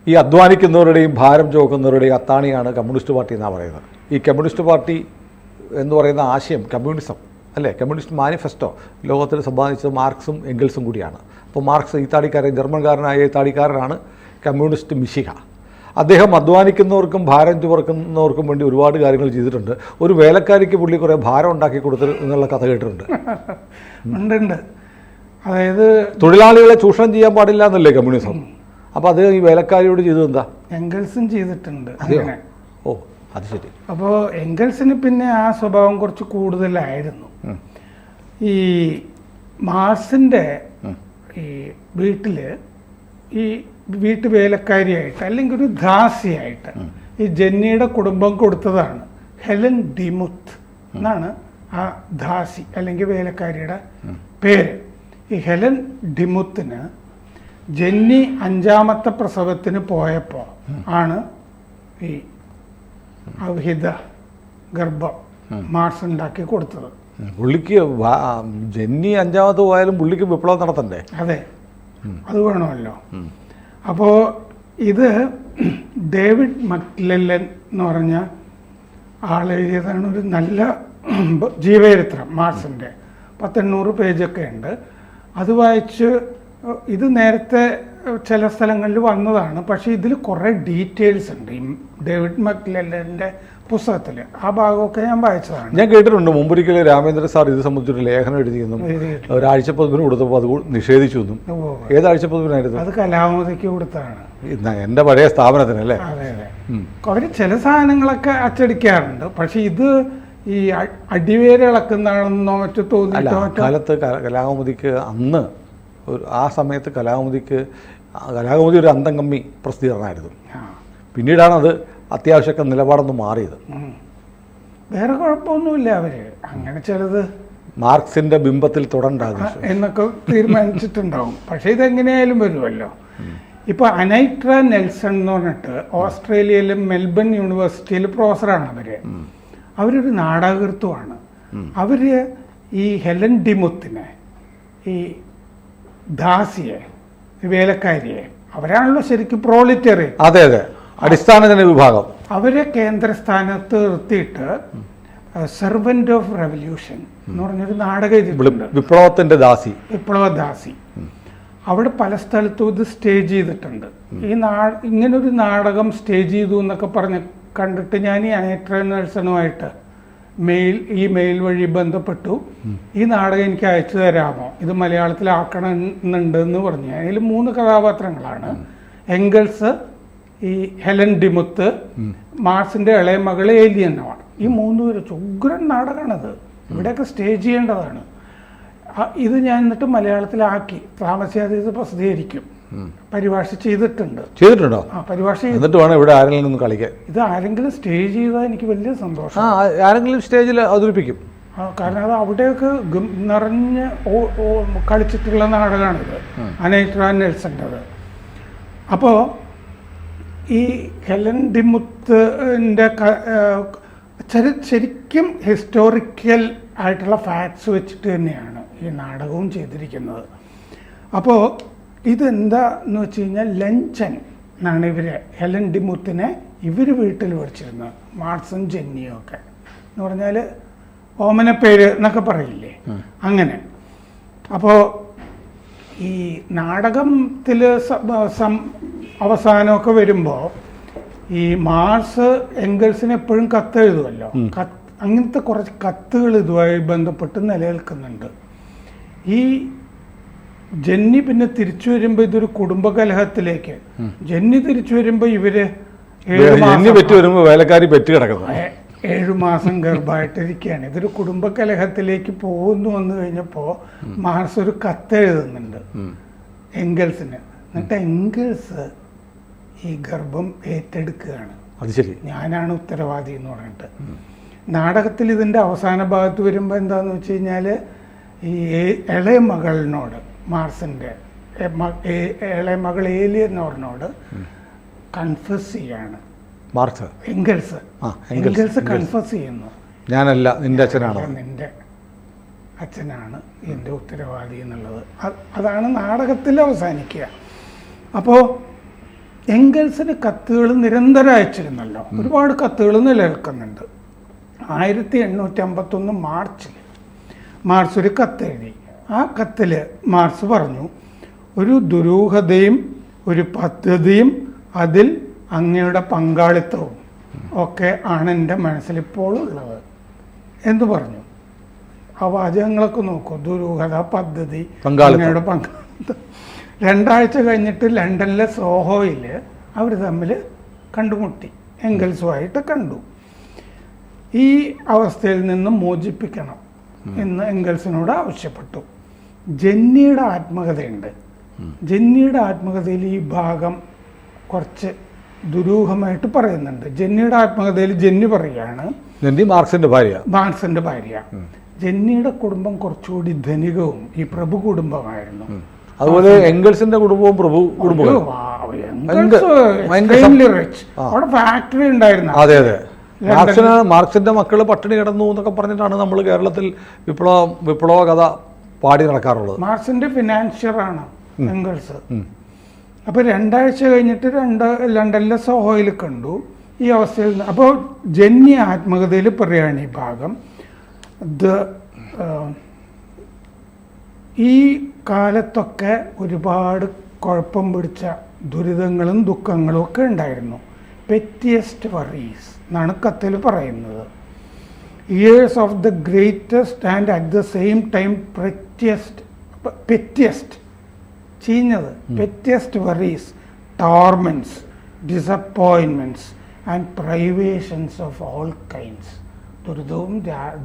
ഈ അധ്വാനിക്കുന്നവരുടെയും ഭാരം ചുമക്കുന്നവരുടെയും അത്താണിയാണ് communist party എന്നാണ് പറയുന്നത്. ഈ കമ്മ്യൂണിസ്റ്റ് പാർട്ടി എന്ന് പറയുന്ന ആശയം കമ്മ്യൂണിസം അല്ലേ, കമ്മ്യൂണിസ്റ്റ് മാനിഫെസ്റ്റോ ലോകത്തിൽ സമ്പാദിച്ചത് മാർക്സും എംഗൽസും കൂടിയാണ്. അപ്പോൾ മാർക്സ് ഇത്താലിക്കാരൻ, ജർമ്മൻകാരനായ ഇത്താലിക്കാരനാണ് കമ്മ്യൂണിസ്റ്റ് മിശിഹ. അദ്ദേഹം അധ്വാനിക്കുന്നവർക്കും ഭാരം ചുമക്കുന്നവർക്കും വേണ്ടി ഒരുപാട് കാര്യങ്ങൾ ചെയ്തിട്ടുണ്ട്. ഒരു വേലക്കാരിക്ക് പുള്ളി കുറേ ഭാരം ഉണ്ടാക്കി കൊടുത്തു എന്നുള്ള കഥ കേട്ടിട്ടുണ്ട്. ഉണ്ട്. അതായത് തൊഴിലാളികളെ ചൂഷണം ചെയ്യാൻ പാടില്ല എന്നല്ലേ കമ്മ്യൂണിസം. അപ്പോൾ അത് ഈ വേലക്കാരിയോട് ചെയ്തത് എന്താ? എംഗൽസും ചെയ്തിട്ടുണ്ട്. ഓ, അത് ശരി. അപ്പോൾ എംഗൽസിന് പിന്നെ ആ സ്വഭാവം കുറച്ച് കൂടുതലായിരുന്നു. ഈ മാർസിൻ്റെ ഈ വീട്ടിൽ ഈ വീട്ടുവേലക്കാരിയായിട്ട് അല്ലെങ്കിൽ ഒരു ദാസിയായിട്ട് ഈ ജെന്നിയുടെ കുടുംബം കൊടുത്തതാണ് ഹെലൻ ഡിമുത്ത് എന്നാണ് ആ ദാസി അല്ലെങ്കിൽ വേലക്കാരിയുടെ പേര്. ഈ ഹെലൻ ഡിമുത്തിന് ജെന്നി 5ാമത്തെ പ്രസവത്തിന് പോയപ്പോൾ ആണ് ഈ അവിഹിത ഗർഭം മാർസ് ഉണ്ടാക്കി കൊടുത്തത്. പുള്ളിക്ക് ജെന്നി 5ാമത് പോയാലും പുള്ളിക്ക് വിപ്ലവം നടത്തണ്ടേ? അതെ, അത് വേണമല്ലോ. അപ്പോൾ ഇത് ഡേവിഡ് മക്ലെല്ലൻ എന്ന് പറഞ്ഞ ആളെഴുതിയതാണ് ഒരു നല്ല ജീവചരിത്രം മാർസിൻ്റെ. 1800 പേജൊക്കെ ഉണ്ട്. അത് വായിച്ച് ഇത് നേരത്തെ ചില സ്ഥലങ്ങളിൽ വന്നതാണ്, പക്ഷേ ഇതിൽ കുറേ ഡീറ്റെയിൽസ് ഉണ്ട് ഈ ഡേവിഡ് മക്ലെല്ലൻ്റെ പുസ്തകത്തിൽ. ആ ഭാഗമൊക്കെ ഞാൻ വായിച്ചതാണ്. ഞാൻ കേട്ടിട്ടുണ്ട് മുമ്പൊരിക്കലും രാമേന്ദ്ര സാർ ഇത് സംബന്ധിച്ചൊരു ലേഖനം എഴുതിയെന്നും ഒരാഴ്ചപ്പതിപ്പിന് കൊടുത്തപ്പോൾ അത് നിഷേധിച്ചു എന്നും. ഏതാഴ്ചപ്പതിപ്പിനായിരുന്നു അത്? കലാമതിക്ക് കൊടുത്തതാണ്, എൻ്റെ പഴയ സ്ഥാപനത്തിനല്ലേ. അതെ അതെ. അവർ ചില സാധനങ്ങളൊക്കെ അച്ചടിക്കാറുണ്ട്, പക്ഷെ ഇത് ഈ അടിവേര് ഇളക്കുന്നതാണെന്നോ മറ്റോ തോന്നിയിട്ടോ. കാലത്ത് കലാകൗമുദിക്ക് അന്ന് ആ സമയത്ത് കലാകൗമുദി ഒരു അന്തംകമ്മി പ്രസിദ്ധീകരണമായിരുന്നു. പിന്നീടാണത് അത്യാവശ്യമൊക്കെ നിലപാടൊന്ന് മാറിയത്. വേറെ കുഴപ്പമൊന്നുമില്ല, അവര് അങ്ങനെ ചിലത് മാർക്സിന്റെ ബിംബത്തിൽ തുടണ്ടാകും എന്നൊക്കെ തീരുമാനിച്ചിട്ടുണ്ടാവും. പക്ഷെ ഇതെങ്ങനെയായാലും വരുമല്ലോ. ഇപ്പൊ അനൈട്ര നെൽസൺ എന്ന് പറഞ്ഞിട്ട് ഓസ്ട്രേലിയയിലെ മെൽബൺ യൂണിവേഴ്സിറ്റിയിൽ പ്രൊഫസറാണ് അവരൊരു നാടകകൃത്തുവാണ്. അവര് ഈ ഹെലൻ ഡിമുത്തിനെ, ഈ ദാസിയെ, വേലക്കാരിയെ, അവരാണല്ലോ ശരിക്കും പ്രോളിറ്റേറിയൻ. അതെ അതെ, അടിസ്ഥാന വിഭാഗം. അവരെ കേന്ദ്രസ്ഥാനത്ത് നിർത്തിയിട്ട് സെർവന്റ് ഓഫ് റെവല്യൂഷൻ എന്ന് പറഞ്ഞൊരു നാടകം എഴുതിയിട്ടുണ്ട്. വിപ്ലവ ദാസി. അവിടെ പല സ്ഥലത്തും ഇത് സ്റ്റേജ് ചെയ്തിട്ടുണ്ട്. ഇങ്ങനൊരു നാടകം സ്റ്റേജ് ചെയ്തു എന്നൊക്കെ പറഞ്ഞ് കണ്ടിട്ട് ഞാൻ ഈ അനൈട്ര നെൽസണുമായിട്ട് മെയിൽ വഴി ബന്ധപ്പെട്ടു. ഈ നാടകം എനിക്ക് അയച്ചു തരാമോ, ഇത് മലയാളത്തിലാക്കണമെന്നുണ്ട് എന്ന് പറഞ്ഞു. അതിൽ 3 കഥാപാത്രങ്ങളാണ്. എംഗൽസ്, ഈ ഹെലൻ ഡിമുത്ത്, മാർസിന്റെ ഇളയ മകൾ ഏലിയനമാണ്. ഈ 3 പേര് ഉഗ്രൻ നാടകമാണത്. ഇവിടെയൊക്കെ സ്റ്റേജ് ചെയ്യേണ്ടതാണ്. ഇത് ഞാൻ എന്നിട്ട് മലയാളത്തിലാക്കി താമസിയാതെ ഇത് പ്രസിദ്ധീകരിക്കും. പരിഭാഷ ചെയ്തിട്ടുണ്ടോ? ആ, പരിഭാഷ എന്നിട്ട് വേണം ഇവിടെ ആരെങ്കിലും കളിക്കാൻ. ഇത് ആരെങ്കിലും സ്റ്റേജ് ചെയ്താൽ എനിക്ക് വലിയ സന്തോഷം. ആരെങ്കിലും സ്റ്റേജിൽ അവതരിപ്പിക്കും. കാരണം അത് അവിടെയൊക്കെ നിറഞ്ഞ് കളിച്ചിട്ടുള്ള നാടകമാണിത്, അനൈട്ര നെൽസൻ്റെത്. അപ്പോൾ ഈ ഹെലൻ ഡിമുത്തിൻ്റെ ശരിക്കും ഹിസ്റ്റോറിക്കൽ ആയിട്ടുള്ള ഫാക്ട്സ് വെച്ചിട്ട് തന്നെയാണ് ഈ നാടകവും ചെയ്തിരിക്കുന്നത്. അപ്പോൾ ഇതെന്താന്ന് വെച്ച് കഴിഞ്ഞാൽ ലഞ്ചൻ എന്നാണ് ഹെലൻ ഡിമുത്തിനെ വീട്ടിൽ വിളിച്ചിരുന്നത്. മാർസും ജെന്നിയും ഒക്കെ എന്ന് പറഞ്ഞാൽ ഓമനപ്പേര് എന്നൊക്കെ പറയില്ലേ, അങ്ങനെ. അപ്പോൾ ഈ നാടകത്തിൽ അവസാനമൊക്കെ വരുമ്പോൾ ഈ മാർസ് എംഗൽസിന് എപ്പോഴും കത്തെഴുതുമല്ലോ. അങ്ങനത്തെ കുറച്ച് കത്തുകൾ ഇതുമായി ബന്ധപ്പെട്ട് നിലനിൽക്കുന്നുണ്ട്. ഈ ജെന്നി പിന്നെ തിരിച്ചു വരുമ്പോൾ ഇതൊരു കുടുംബകലഹത്തിലേക്ക്, ജെന്നി തിരിച്ചു വരുമ്പോൾ ഇവര് 7 മാസം ഗർഭമായിട്ടിരിക്കുകയാണ്. ഇതൊരു കുടുംബകലഹത്തിലേക്ക് പോകുന്നു വന്നു കഴിഞ്ഞപ്പോൾ മാർസ് ഒരു കത്തെഴുതുന്നുണ്ട് എംഗൽസിന്. എന്നിട്ട് എംഗൽസ് ഈ ഗർഭം ഏറ്റെടുക്കുകയാണ്. അത് ശരി, ഞാനാണ് ഉത്തരവാദി എന്ന് പറഞ്ഞിട്ട്. നാടകത്തിൽ ഇതിൻ്റെ അവസാന ഭാഗത്ത് വരുമ്പോൾ എന്താന്ന് വെച്ച് കഴിഞ്ഞാൽ ഈ ഇളയ മകളിനോട്, മാർസിൻ്റെ ഇളയ മകൾ ഏലിയനോറിനോട് കൺഫസ് ചെയ്യാണ് എംഗൽസ് കൺഫസ് ചെയ്യുന്നു. ഞാനല്ല, നിന്റെ അച്ഛനാണ്, നിന്റെ അച്ഛനാണ് എൻ്റെ ഉത്തരവാദി എന്നുള്ളത്. അതാണ് നാടകത്തിൽ അവസാനിക്കുക. അപ്പോൾ എംഗൽസിന് കത്തുകൾ നിരന്തരം അയച്ചിരുന്നല്ലോ, ഒരുപാട് കത്തുകൾ നിലനിൽക്കുന്നുണ്ട്. 1851 മാർച്ച് ഒരു കത്തെഴുതി. ആ കത്തിൽ മാർക്സ് പറഞ്ഞു, ഒരു ദുരൂഹതയും ഒരു പദ്ധതിയും അതിൽ അങ്ങയുടെ പങ്കാളിത്തവും ഒക്കെ ആണ് എൻ്റെ മനസ്സിലിപ്പോൾ ഉള്ളത് എന്ന് പറഞ്ഞു. ആ വാചകങ്ങളൊക്കെ നോക്കൂ, ദുരൂഹത, പദ്ധതി, അങ്ങയുടെ പങ്കാളിത്തം. 2 ആഴ്ച കഴിഞ്ഞിട്ട് ലണ്ടനിലെ സോഹോയിൽ അവർ തമ്മിൽ കണ്ടുമുട്ടി, എംഗൽസുമായിട്ട് കണ്ടു. ഈ അവസ്ഥയിൽ നിന്ന് മോചിപ്പിക്കണം എന്ന് എംഗൽസിനോട് ആവശ്യപ്പെട്ടു. ജെന്നിയുടെ ആത്മകഥയുണ്ട്. ജെന്നിയുടെ ആത്മകഥയിൽ ഈ ഭാഗം കുറച്ച് ദുരൂഹമായിട്ട് പറയുന്നുണ്ട്. ജെന്നിയുടെ ആത്മകഥയിൽ ജെന്നി പറയുകയാണ്, മാർക്സിന്റെ ഭാര്യ. ജെന്നിയുടെ കുടുംബം കുറച്ചുകൂടി ധനികവും ഈ പ്രഭു കുടുംബമായിരുന്നു. അതുപോലെ എംഗൽസിന്റെ കുടുംബവും പ്രഭു കുടുംബവും അവിടെ ഫാക്ടറി ഉണ്ടായിരുന്നു. അതെ അതെ, മാർക്സിന്റെ മക്കള് പട്ടിണി കിടന്നു എന്നൊക്കെ പറഞ്ഞിട്ടാണ് നമ്മൾ കേരളത്തിൽ വിപ്ലവ കഥ പാടി നടക്കാറുള്ളത്. മാർക്സിന്റെ ഫിനാൻഷ്യറാണ് എംഗൽസ്. അപ്പൊ 2 ആഴ്ച കഴിഞ്ഞിട്ട് ലണ്ടനിലെ സോഹോയിൽ കണ്ടു. ഈ അവസ്ഥയിൽ അപ്പോൾ ജെന്നി ആത്മകഥയിൽ പറയുകയാണ് ഈ ഭാഗം, ഈ കാലത്തൊക്കെ ഒരുപാട് കുഴപ്പം പിടിച്ച ദുരിതങ്ങളും ദുഃഖങ്ങളും ഒക്കെ ഉണ്ടായിരുന്നു. പെറ്റിയസ്റ്റ് വറീസ് എന്നാണ് കത്തിൽ പറയുന്നത്. Years of the greatest and at the same time pettiest ചീഞ്ഞത്, pettiest worries, torments, disappointments and privations of all kinds. ദുരിതവും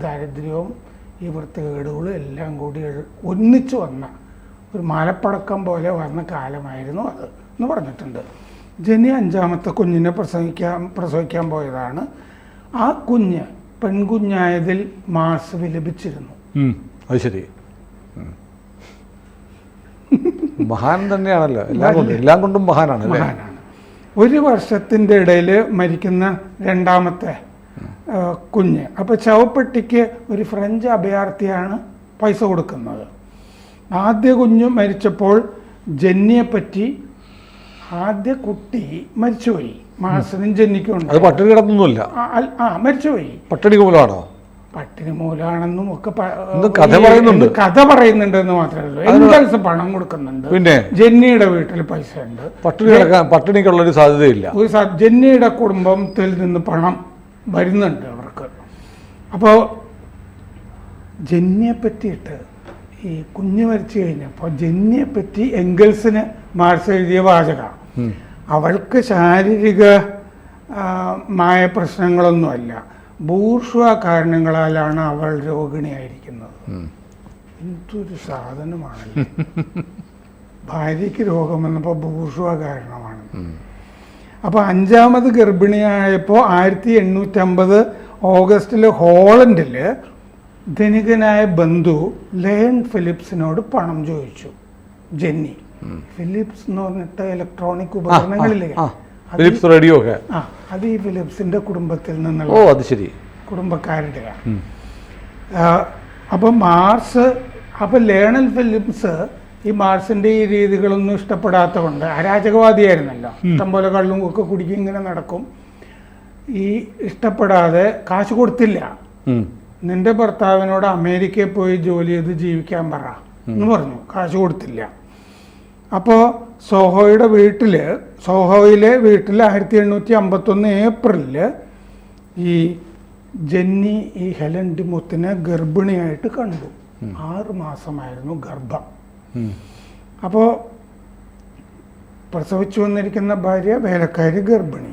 ദാരിദ്ര്യവും ഈ വൃത്തികേടുകളും എല്ലാം കൂടി ഒന്നിച്ചു വന്ന ഒരു മാലപ്പടക്കം പോലെ വന്ന കാലമായിരുന്നു അത് എന്ന് പറഞ്ഞിട്ടുണ്ട്. ജെന്നി 5ാമത്തെ കുഞ്ഞിനെ പ്രസവിക്കാൻ പോയതാണ്. ആ കുഞ്ഞ് പെൺകുഞ്ഞായതിൽ മാർക്സ് വിലപിച്ചിരുന്നു. അത് ശരി, മഹാൻ തന്നെയാണല്ലോ, എല്ലാം കൊണ്ടും മഹാനാണ്. 1 വർഷത്തിൻ്റെ ഇടയിൽ മരിക്കുന്ന 2ാമത്തെ കുഞ്ഞ്. അപ്പോൾ ശവപ്പെട്ടിക്ക് ഒരു ഫ്രഞ്ച് അഭയാർത്ഥിയാണ് പൈസ കൊടുക്കുന്നത്. ആദ്യ കുഞ്ഞ് മരിച്ചപ്പോൾ ജെന്നിയെപ്പറ്റി, ആദ്യ കുട്ടി മരിച്ചുപോയി, മാർക്സിനും ജെന്നിക്കും ഉണ്ട്. പട്ടിണി കിടന്നൊന്നുമില്ല, മരിച്ചുപോയി. പട്ടിണി മൂലമാണോ? പട്ടിണി മൂലമാണെന്നും ഒക്കെ കഥ പറയുന്നുണ്ട് എന്ന് മാത്രമേ ഉള്ളൂ. എംഗൽസ് പണം കൊടുക്കുന്നുണ്ട്, പിന്നെ ജെന്നിയുടെ വീട്ടിൽ പൈസ ഉണ്ട്, പട്ടിണിക്കുള്ളൊരു സാധ്യതയില്ല. ജെന്നിയുടെ കുടുംബത്തിൽ നിന്ന് പണം വരുന്നുണ്ട് അവർക്ക്. അപ്പോൾ ജെന്നിയെ പറ്റിയിട്ട് ഈ കുഞ്ഞ് മരിച്ചു കഴിഞ്ഞപ്പോൾ ജെന്നിയെപ്പറ്റി എംഗൽസിന് മാർക്സ് എഴുതിയ വാചക, അവൾക്ക് ശാരീരികമായ പ്രശ്നങ്ങളൊന്നുമല്ല, ബൂർഷ്വാ കാരണങ്ങളാലാണ് അവൾ രോഗിണിയായിരിക്കുന്നത്. എന്തൊരു സാധനമാണല്ലോ. ഭാര്യയ്ക്ക് രോഗം വന്നപ്പോൾ ബൂർഷ്വാ കാരണമാണ്. അപ്പോൾ 5ാമത് ഗർഭിണിയായപ്പോൾ 1850 ഓഗസ്റ്റിൽ ഹോളണ്ടിൽ ധനികനായ ബന്ധു ലയൺ ഫിലിപ്സിനോട് പണം ചോദിച്ചു ജെന്നി. ഫിലിപ്സ് എന്ന് പറഞ്ഞിട്ട് ഇലക്ട്രോണിക് ഉപകരണങ്ങളില്ലേ, റേഡിയോ, അത് ഈ ഫിലിപ്സിന്റെ കുടുംബത്തിൽ നിന്നുള്ള കുടുംബക്കാരുടെയാണ്. അപ്പം ലയണൽ ഫിലിപ്സ് ഈ മാർക്സിന്റെ ഈ രീതികളൊന്നും ഇഷ്ടപ്പെടാത്തതുകൊണ്ട്, അരാജകവാദിയായിരുന്നല്ലോ, ഇഷ്ടംപോലെ കള്ളും ഒക്കെ കുടിക്കും, ഇങ്ങനെ നടക്കും. ഈ ഇഷ്ടപ്പെടാതെ കാശ് കൊടുത്തില്ല. നിന്റെ ഭർത്താവിനോട് അമേരിക്കയിൽ പോയി ജോലി ചെയ്ത് ജീവിക്കാൻ പറ എന്ന് പറഞ്ഞു. കാശ് കൊടുത്തില്ല. അപ്പോൾ സോഹോയിലെ വീട്ടിൽ 1851 ഏപ്രിലിൽ ഈ ജെന്നി ഈ ഹെലൻ ഡിമുത്തിനെ ഗർഭിണിയായിട്ട് കണ്ടു. 6 മാസമായിരുന്നു ഗർഭം. അപ്പോൾ പ്രസവിച്ചു വന്നിരിക്കുന്ന ഭാര്യ, വേലക്കാരി, ഗർഭിണി.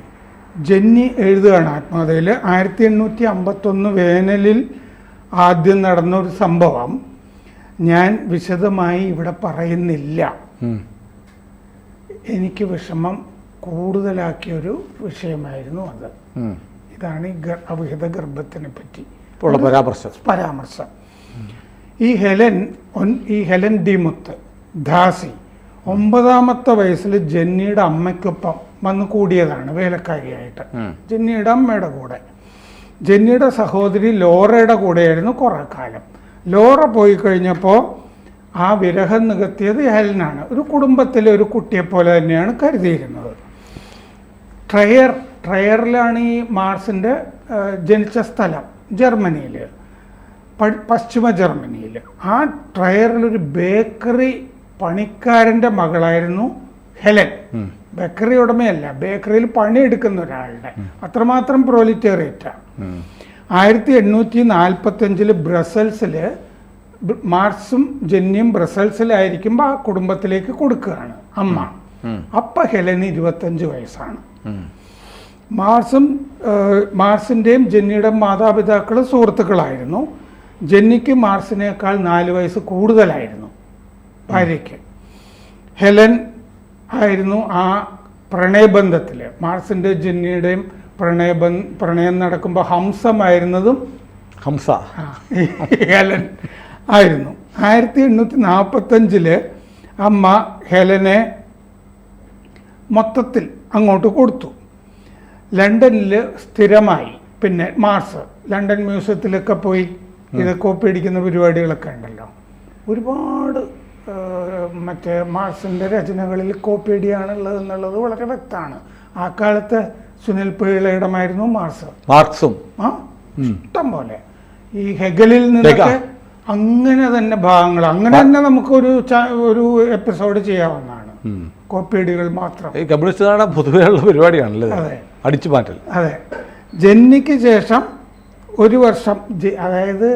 ജെന്നി എഴുതുകയാണ് ആത്മകഥയിൽ, 1851 വേനലിൽ ആദ്യം നടന്ന ഒരു സംഭവം ഞാൻ വിശദമായി ഇവിടെ പറയുന്നില്ല. എനിക്ക് വിഷമം കൂടുതലാക്കിയൊരു വിഷയമായിരുന്നു അത്. ഇതാണ് ഈ അവിഹിത ഗർഭത്തിനെ പറ്റി പരാമർശം. ഈ ഹെലൻ ഡിമുത്ത് ദാസി 9ാമത്തെ വയസ്സിൽ ജെന്നിയുടെ അമ്മയ്ക്കൊപ്പം വന്ന് കൂടിയതാണ് വേലക്കാരിയായിട്ട്, ജെന്നിയുടെ അമ്മയുടെ കൂടെ. ജെന്നിയുടെ സഹോദരി ലോറയുടെ കൂടെയായിരുന്നു കുറേ കാലം. ലോറ പോയി കഴിഞ്ഞപ്പോൾ ആ വിരഹം നികത്തിയത് ഹെലനാണ്. ഒരു കുടുംബത്തിലെ ഒരു കുട്ടിയെപ്പോലെ തന്നെയാണ് കരുതിയിരുന്നത്. ട്രയറിലാണ് ഈ മാർസിൻ്റെ ജനിച്ച സ്ഥലം, ജർമ്മനിയിൽ, പശ്ചിമ ജർമ്മനിയിൽ. ആ ട്രയറിലൊരു ബേക്കറി പണിക്കാരൻ്റെ മകളായിരുന്നു ഹെലൻ. ബേക്കറി ഉടമയല്ല, ബേക്കറിയിൽ പണിയെടുക്കുന്ന ഒരാളുടെ. അത്രമാത്രം പ്രോലിറ്റേറിയറ്റാണ്. 1845 ബ്രസൽസിൽ മാർസും ജെന്നിയും ബ്രസൽസിലായിരിക്കുമ്പോൾ ആ കുടുംബത്തിലേക്ക് കൊടുക്കുകയാണ് അമ്മ. അപ്പം ഹെലന് 25 വയസ്സാണ്. മാർസിൻ്റെയും ജെന്നിയുടെയും മാതാപിതാക്കൾ സുഹൃത്തുക്കളായിരുന്നു. ജെന്നിക്ക് മാർസിനേക്കാൾ 4 വയസ്സ് കൂടുതലായിരുന്നു ഭാര്യയ്ക്ക്. ഹെലൻ ആയിരുന്നു ആ പ്രണയബന്ധത്തിൽ. മാർസിൻ്റെ ജെന്നിയുടെയും പ്രണയം നടക്കുമ്പോൾ ഹംസമായിരുന്നതും ഹെലൻ ആയിരുന്നു. 1845 അമ്മ ഹെലനെ മൊത്തത്തിൽ അങ്ങോട്ട് കൊടുത്തു. ലണ്ടനിൽ സ്ഥിരമായി. പിന്നെ മാർസ് ലണ്ടൻ മ്യൂസിയത്തിലൊക്കെ പോയി ഇത് കോപ്പി അടിക്കുന്ന പരിപാടികളൊക്കെ ഉണ്ടല്ലോ. ഒരുപാട് മറ്റേ മാർസിൻ്റെ രചനകളിൽ കോപ്പി അടിയാണുള്ളത് എന്നുള്ളത് വളരെ വ്യക്തമാണ്. ആ കാലത്തെ സുനിൽ പിള്ളയുടമായിരുന്നു മാർക്സും ഇഷ്ടം പോലെ. ഈ ഹെഗലിൽ നിന്നൊക്കെ അങ്ങനെ തന്നെ ഭാഗങ്ങൾ അങ്ങനെ തന്നെ നമുക്കൊരു ഒരു എപ്പിസോഡ് ചെയ്യാവുന്നതാണ്. കോപ്പിയടികൾ മാത്രം കമ്മ്യൂണിസ്റ്റ് പൊതുവെയുള്ള പരിപാടിയാണല്ലേ, അടിച്ചു മാറ്റൽ. അതെ. ജെന്നിക്ക് ശേഷം ഒരു വർഷം, അതായത്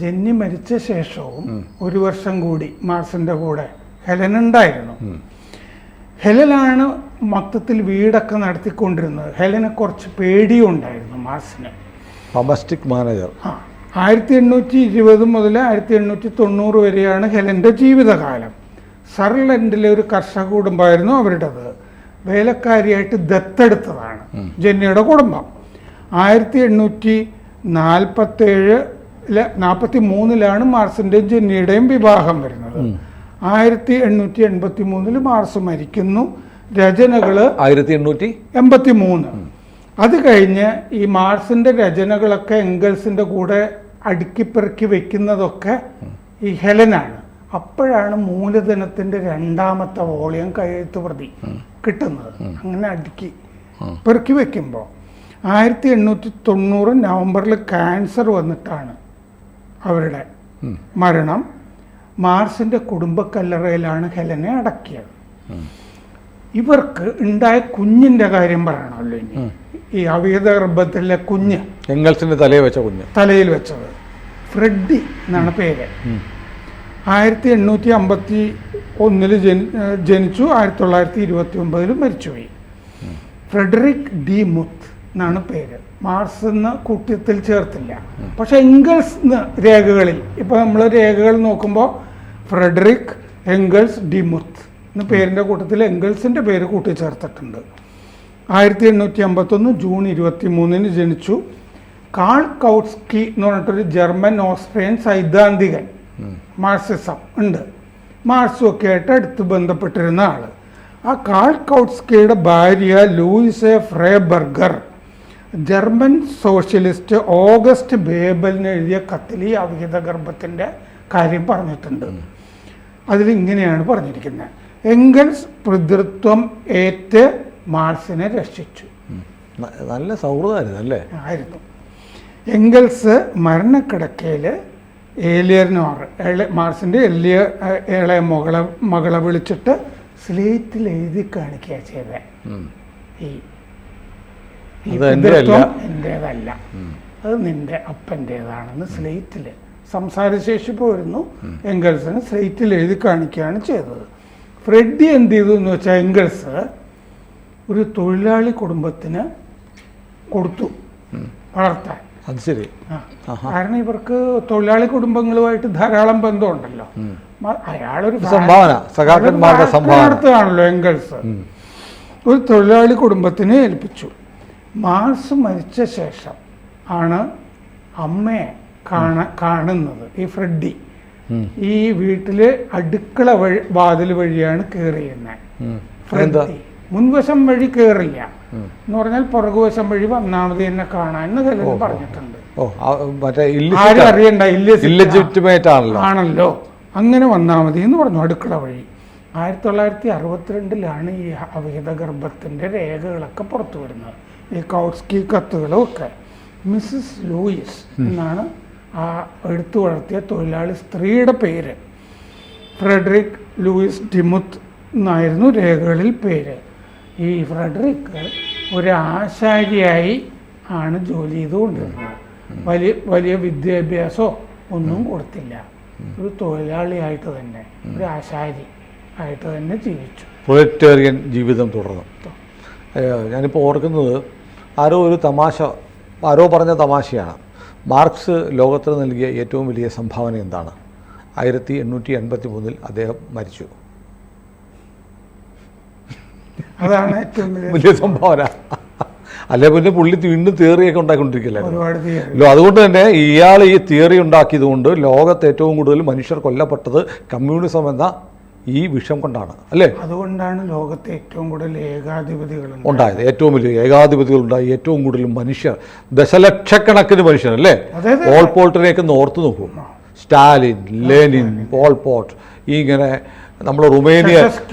ജെന്നി മരിച്ച ശേഷവും ഒരു വർഷം കൂടി മാർസിന്റെ കൂടെ ഹെലൻ ഉണ്ടായിരുന്നു. ഹെലനാണ് മൊത്തത്തിൽ വീടൊക്കെ നടത്തിക്കൊണ്ടിരുന്നത്. ഹെലന് കുറച്ച് പേടിയും ഉണ്ടായിരുന്നു മാർസിന്. Domestic manager. 1820 മുതൽ 1890 വരെയാണ് ഹെലന്റെ ജീവിതകാലം. സർലൻഡിലെ ഒരു കർഷക കുടുംബമായിരുന്നു അവരുടേത്. വേലക്കാരിയായിട്ട് ദത്തെടുത്തതാണ് ജെന്നിയുടെ കുടുംബം. 1843 മാർസിന്റെയും ജെന്നിയുടെയും വിവാഹം വരുന്നത്. 1883 മാർസ് മരിക്കുന്നു. രചനകള് 1883. അത് കഴിഞ്ഞ് ഈ മാർസിന്റെ രചനകളൊക്കെ എംഗൽസിന്റെ കൂടെ അടുക്കിപ്പെറുക്കി വെക്കുന്നതൊക്കെ ഈ ഹെലനാണ്. അപ്പോഴാണ് മൂലധനത്തിന്റെ 2ാമത്തെ വോളിയം കയ്യെഴുത്ത് പ്രതി കിട്ടുന്നത്. അങ്ങനെ അടുക്കി പെറുക്കി വെക്കുമ്പോൾ 1890 നവംബറിൽ ക്യാൻസർ വന്നിട്ടാണ് അവരുടെ മരണം. മാർസിന്റെ കുടുംബക്കല്ലറയിലാണ് ഹെലനെ അടക്കിയത്. ഇവർക്ക് ഉണ്ടായ കുഞ്ഞിന്റെ കാര്യം പറയണമല്ലോ ഇനി. ഈ അവിഹിത ഗർഭത്തിലെ കുഞ്ഞ്, എംഗൽസിന്റെ തലയിൽ വെച്ചത് ഫ്രെഡി എന്നാണ് പേര്. 1851 ജനിച്ചു. 1929 മരിച്ചുപോയി. ഫ്രെഡറിക് ഡി മുത്ത് എന്നാണ് പേര്. മാർസ് എന്ന് കൂട്ടത്തിൽ ചേർത്തില്ല. പക്ഷെ എംഗൽസ് രേഖകളിൽ ഇപ്പൊ നമ്മൾ രേഖകൾ നോക്കുമ്പോൾ ഫ്രെഡറിക് എംഗൽസ് ഡി മുത്ത് എന്ന പേരിന്റെ കൂട്ടത്തിൽ എംഗൽസിന്റെ പേര് കൂട്ടിച്ചേർത്തിട്ടുണ്ട്. 1851 ജൂൺ 23 ജനിച്ചു. കാൾ കൗട്സ്കി എന്ന് പറഞ്ഞിട്ടൊരു ജർമ്മൻ ഓസ്ട്രിയൻ സൈദ്ധാന്തികൻ, മാർക്സിസം ഉണ്ട്, മാർക്സും ഒക്കെ ആയിട്ട് അടുത്ത് ബന്ധപ്പെട്ടിരുന്ന ആള്. ആ കാൾ കൗട്സ്കിയുടെ ഭാര്യ ലൂയിസ് ഫ്രേബർഗർ ജർമ്മൻ സോഷ്യലിസ്റ്റ് ഓഗസ്റ്റ് ബേബലിന് എഴുതിയ കത്തിൽ ഈ അവിഹിത ഗർഭത്തിന്റെ കാര്യം പറഞ്ഞിട്ടുണ്ട്. അതിലിങ്ങനെയാണ് പറഞ്ഞിരിക്കുന്നത്: എംഗൽസ് പിതൃത്വം ഏറ്റ് മാർസിനെ രക്ഷിച്ചു. നല്ല സൗഹൃദമായിരുന്നു അല്ലേ? ആയിരുന്നു. എംഗൽസ് മരണക്കിടക്കയിൽ ഏലിയനോർ മാർസിന്റെ ഇളയ മകളെ വിളിച്ചിട്ട് സ്ലേറ്റിൽ എഴുതി കാണിക്കുക ചെയ്തേ. ഈ പിതൃത്വം എന്റേതല്ല, അത് നിന്റെ അപ്പൻ്റേതാണെന്ന് സ്ലേറ്റിൽ സംസാരശേഷി പോയിരുന്നു. എംഗൽസിന് സ്ലേറ്റിൽ എഴുതി കാണിക്കുകയാണ് ചെയ്തത്. ഫ്രെഡി എന്ത് ചെയ്തു എന്ന് വെച്ചാൽ എംഗൽസ് ഒരു തൊഴിലാളി കുടുംബത്തിന് കൊടുത്തു വളർത്താൻ. അത് ശരി. കാരണം ഇവർക്ക് തൊഴിലാളി കുടുംബങ്ങളുമായിട്ട് ധാരാളം ബന്ധമുണ്ടല്ലോ. അയാളൊരു നടത്തുകയാണല്ലോ എംഗൽസ്. ഒരു തൊഴിലാളി കുടുംബത്തിനെ ഏൽപ്പിച്ചു. മാർസ് മരിച്ച ശേഷം ആണ് അമ്മയെ കാണുന്നത് ഈ ഫ്രെഡി. ഈ വീട്ടില് അടുക്കള വാതിൽ വഴിയാണ് കയറിയിരുന്നത്. ഫ്രെഡി മുൻവശം വഴി കയറില്ല എന്ന് പറഞ്ഞാൽ പുറകുവശം വഴി വന്നാൽ മതി എന്നെ കാണാൻ പറഞ്ഞിട്ടുണ്ട്. ആരും അറിയണ്ട, ആണല്ലോ, അങ്ങനെ വന്നാൽ മതി എന്ന് പറഞ്ഞു അടുക്കള വഴി. 1962 ഈ അവിഹിത ഗർഭത്തിൻ്റെ രേഖകളൊക്കെ പുറത്തു വരുന്നത്, ഈ കൗട്സ്കി കത്തുകളും ഒക്കെ. മിസ്സിസ് ലൂയിസ് എന്നാണ് ആ എടുത്തു വളർത്തിയ തൊഴിലാളി സ്ത്രീയുടെ പേര്. ഫ്രെഡറിക് ലൂയിസ് ഡിമുത്ത് എന്നായിരുന്നു രേഖകളിൽ പേര്. ഈ ഫ്രെഡറിക്ക് ഒരു ആശാരിയായി ആണ് ജോലി ചെയ്തുകൊണ്ടിരുന്നത്. വലിയ വിദ്യാഭ്യാസമോ ഒന്നും കൊടുത്തില്ല. ഒരു തൊഴിലാളിയായിട്ട് തന്നെ, ഒരു ആശാരി ആയിട്ട് തന്നെ ജീവിച്ചു. പ്രൊലറ്റേറിയൻ ജീവിതം തുടർന്നു. ഞാനിപ്പോൾ ഓർക്കുന്നത് ആരോ പറഞ്ഞ തമാശയാണ്. മാർക്സ് ലോകത്തിന് നൽകിയ ഏറ്റവും വലിയ സംഭാവന എന്താണ്? 1883 അദ്ദേഹം മരിച്ചു. അതാണ് ഏറ്റവും വലിയ സംഭാവന. അല്ലെ പിന്നെ പുള്ളി വീണ്ടും തിയറിയൊക്കെ ഉണ്ടാക്കിക്കൊണ്ടിരിക്കില്ലായിരുന്നു. അതുകൊണ്ട് തന്നെ ഇയാൾ ഈ തിയറി ഉണ്ടാക്കിയത് കൊണ്ട് ലോകത്ത് ഏറ്റവും കൂടുതൽ മനുഷ്യർ കൊല്ലപ്പെട്ടത് കമ്മ്യൂണിസം എന്ന ഈ വിഷം കൊണ്ടാണ്, അല്ലേ? അതുകൊണ്ടാണ് ലോകത്തെ ഏറ്റവും കൂടുതൽ ഏകാധിപതികൾ ഉണ്ടായത്. ഏറ്റവും വലിയ ഏകാധിപതികൾ ഉണ്ടായി, ഏറ്റവും കൂടുതൽ മനുഷ്യർ, ദശലക്ഷക്കണക്കിന് മനുഷ്യർ, അല്ലേ? പോൾപോട്ടിനെയൊക്കെ ഓർത്തു നോക്കൂ. സ്റ്റാലിൻ, ലെനിൻ, പോൾപോട്ട്, ഇങ്ങനെ നമ്മൾ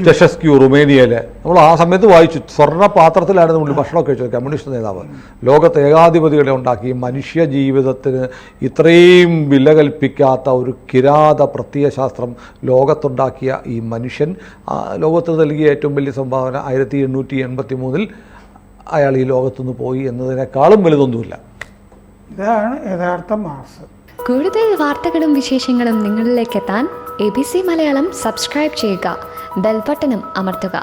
ചെഷസ്ക്യൂ റുമേനിയയിൽ നമ്മൾ ആ സമയത്ത് വായിച്ചു. സ്വർണ്ണ പാത്രത്തിലാണ് നമ്മൾ ഭക്ഷണമൊക്കെ കഴിച്ചത്. കമ്മ്യൂണിസ്റ്റ് നേതാവ് ലോകത്ത് ഏകാധിപതികളെ ഉണ്ടാക്കി. മനുഷ്യ ജീവിതത്തിന് ഇത്രയും വില കൽപ്പിക്കാത്ത ഒരു കിരാത പ്രത്യയശാസ്ത്രം ലോകത്തുണ്ടാക്കിയ ഈ മനുഷ്യൻ ലോകത്ത് നൽകിയ ഏറ്റവും വലിയ സംഭാവന 1883 അയാൾ ഈ ലോകത്തുനിന്ന് പോയി എന്നതിനേക്കാളും വലുതൊന്നുമില്ല. ഇതാണ് യഥാർത്ഥ മാർക്സ്. കൂടുതൽ വാർത്തകളും വിശേഷങ്ങളും നിങ്ങളിലേക്ക് എത്താൻ ABC മലയാളം സബ്സ്ക്രൈബ് ചെയ്യുക, ബെൽ ബട്ടണും അമർത്തുക.